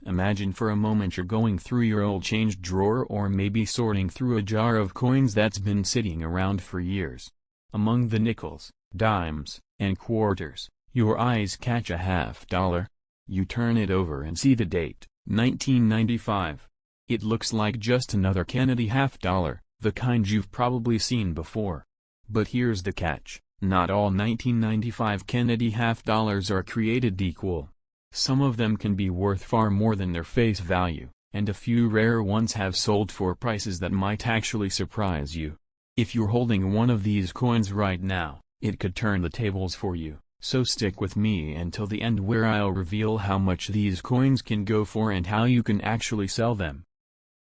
Imagine for a moment you're going through your old change drawer or maybe sorting through a jar of coins that's been sitting around for years. Among the nickels, dimes, and quarters, your eyes catch a $50. You turn it over and see the date, 1995. It looks like just another Kennedy $50, the kind you've probably seen before. But here's the catch, not all 1995 Kennedy $50s are created equal. Some of them can be worth far more than their face value, and a few rare ones have sold for prices that might actually surprise you. If you're holding one of these coins right now, it could turn the tables for you, so stick with me until the end where I'll reveal how much these coins can go for and how you can actually sell them.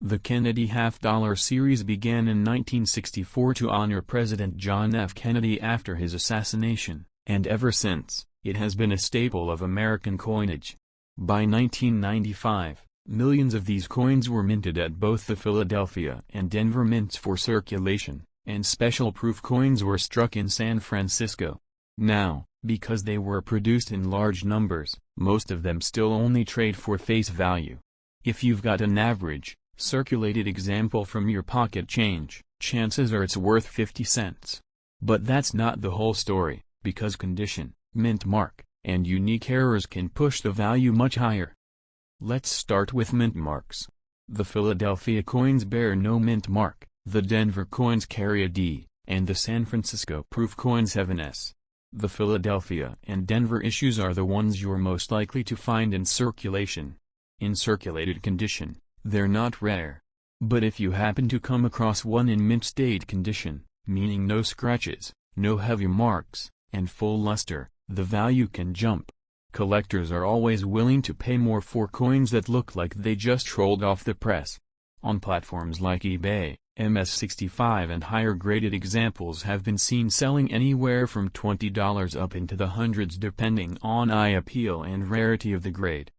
The Kennedy $50 series began in 1964 to honor President John F. Kennedy after his assassination, and ever since, it has been a staple of American coinage. By 1995, millions of these coins were minted at both the Philadelphia and Denver mints for circulation, and special proof coins were struck in San Francisco. Now, because they were produced in large numbers, most of them still only trade for face value. If you've got an average, circulated example from your pocket change, chances are it's worth 50 cents. But that's not the whole story, because condition, mint mark, and unique errors can push the value much higher. Let's start with mint marks. The Philadelphia coins bear no mint mark, the Denver coins carry a D, and the San Francisco proof coins have an S. The Philadelphia and Denver issues are the ones you're most likely to find in circulation. In circulated condition, they're not rare. But if you happen to come across one in mint state condition, meaning no scratches, no heavy marks, and full luster, the value can jump. Collectors are always willing to pay more for coins that look like they just rolled off the press. On platforms like eBay, MS65 and higher graded examples have been seen selling anywhere from $20 up into the hundreds depending on eye appeal and rarity of the grade.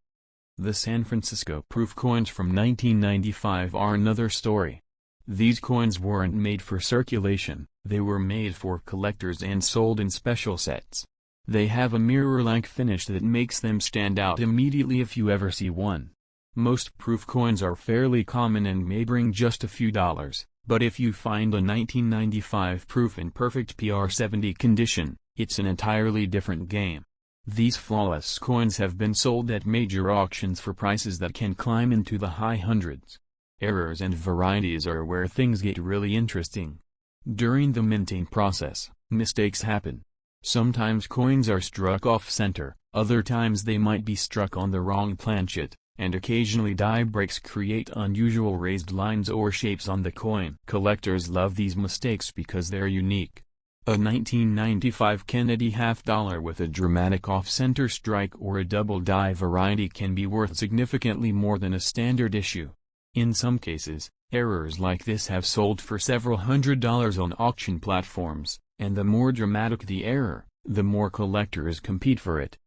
The San Francisco proof coins from 1995 are another story. These coins weren't made for circulation, they were made for collectors and sold in special sets. They have a mirror-like finish that makes them stand out immediately if you ever see one. Most proof coins are fairly common and may bring just a few dollars, but if you find a 1995 proof in perfect PR70 condition, it's an entirely different game. These flawless coins have been sold at major auctions for prices that can climb into the high hundreds. Errors and varieties are where things get really interesting. During the minting process, mistakes happen. Sometimes coins are struck off-center, other times they might be struck on the wrong planchet, and occasionally die breaks create unusual raised lines or shapes on the coin. Collectors love these mistakes because they're unique. A 1995 Kennedy $50 with a dramatic off-center strike or a double die variety can be worth significantly more than a standard issue. In some cases, errors like this have sold for several $100s on auction platforms, and the more dramatic the error, the more collectors compete for it.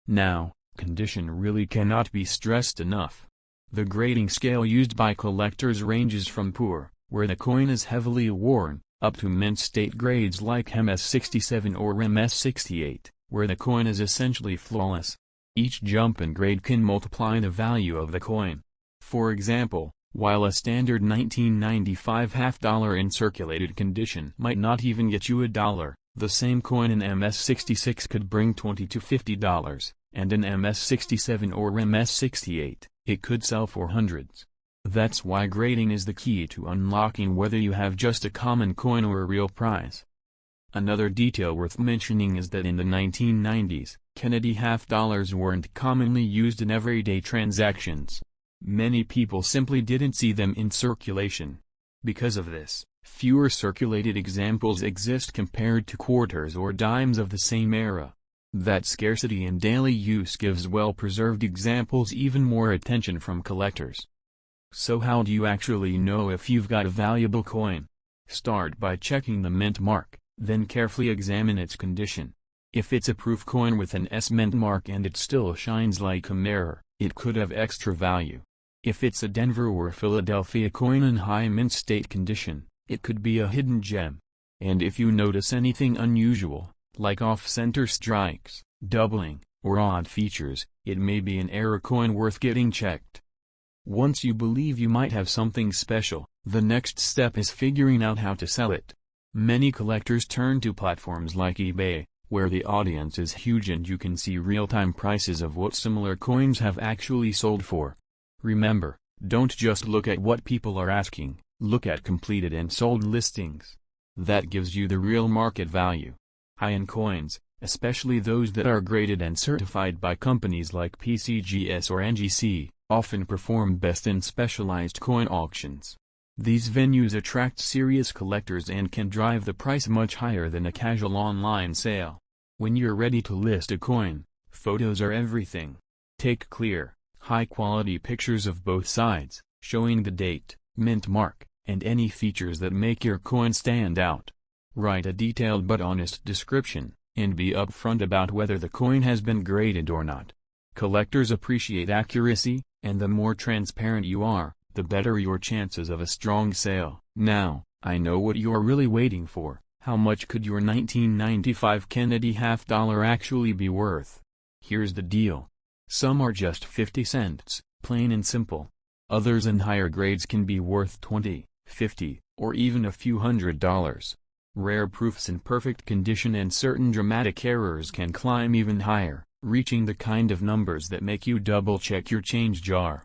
Now, condition really cannot be stressed enough. The grading scale used by collectors ranges from poor, where the coin is heavily worn, up to mint state grades like MS67 or MS68, where the coin is essentially flawless. Each jump in grade can multiply the value of the coin. For example, while a standard 1995 $50 in circulated condition might not even get you $1, the same coin in MS66 could bring $20 to $50, and in MS67 or MS68, it could sell for hundreds. That's why grading is the key to unlocking whether you have just a common coin or a real prize. Another detail worth mentioning is that in the 1990s, Kennedy $50 weren't commonly used in everyday transactions. Many people simply didn't see them in circulation. Because of this, fewer circulated examples exist compared to quarters or dimes of the same era. That scarcity in daily use gives well-preserved examples even more attention from collectors. So how do you actually know if you've got a valuable coin? Start by checking the mint mark, then carefully examine its condition. If it's a proof coin with an S mint mark and it still shines like a mirror, it could have extra value. If it's a Denver or Philadelphia coin in high mint state condition, it could be a hidden gem. And if you notice anything unusual, like off-center strikes, doubling, or odd features, it may be an error coin worth getting checked. Once you believe you might have something special, the next step is figuring out how to sell it. Many collectors turn to platforms like eBay, where the audience is huge and you can see real-time prices of what similar coins have actually sold for. Remember, don't just look at what people are asking, look at completed and sold listings. That gives you the real market value. High-end coins, especially those that are graded and certified by companies like PCGS or NGC, often perform best in specialized coin auctions. These venues attract serious collectors and can drive the price much higher than a casual online sale. When you're ready to list a coin, photos are everything. Take clear, high-quality pictures of both sides, showing the date, mint mark, and any features that make your coin stand out. Write a detailed but honest description, and be upfront about whether the coin has been graded or not. Collectors appreciate accuracy, and the more transparent you are, the better your chances of a strong sale. Now, I know what you're really waiting for. How much could your 1995 Kennedy $half actually be worth? Here's the deal. Some are just 50 cents, plain and simple. Others in higher grades can be worth 20, 50, or even a few $100s. Rare proofs in perfect condition and certain dramatic errors can climb even higher, reaching the kind of numbers that make you double-check your change jar.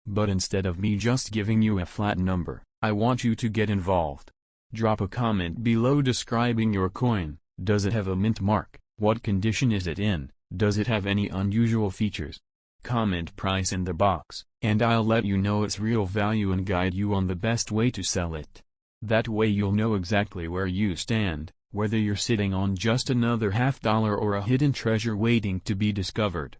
But instead of me just giving you a flat number, I want you to get involved. Drop a comment below describing your coin. Does it have a mint mark? What condition is it in? Does it have any unusual features? Comment price in the box, and I'll let you know its real value and guide you on the best way to sell it. That way you'll know exactly where you stand, whether you're sitting on just another $half or a hidden treasure waiting to be discovered.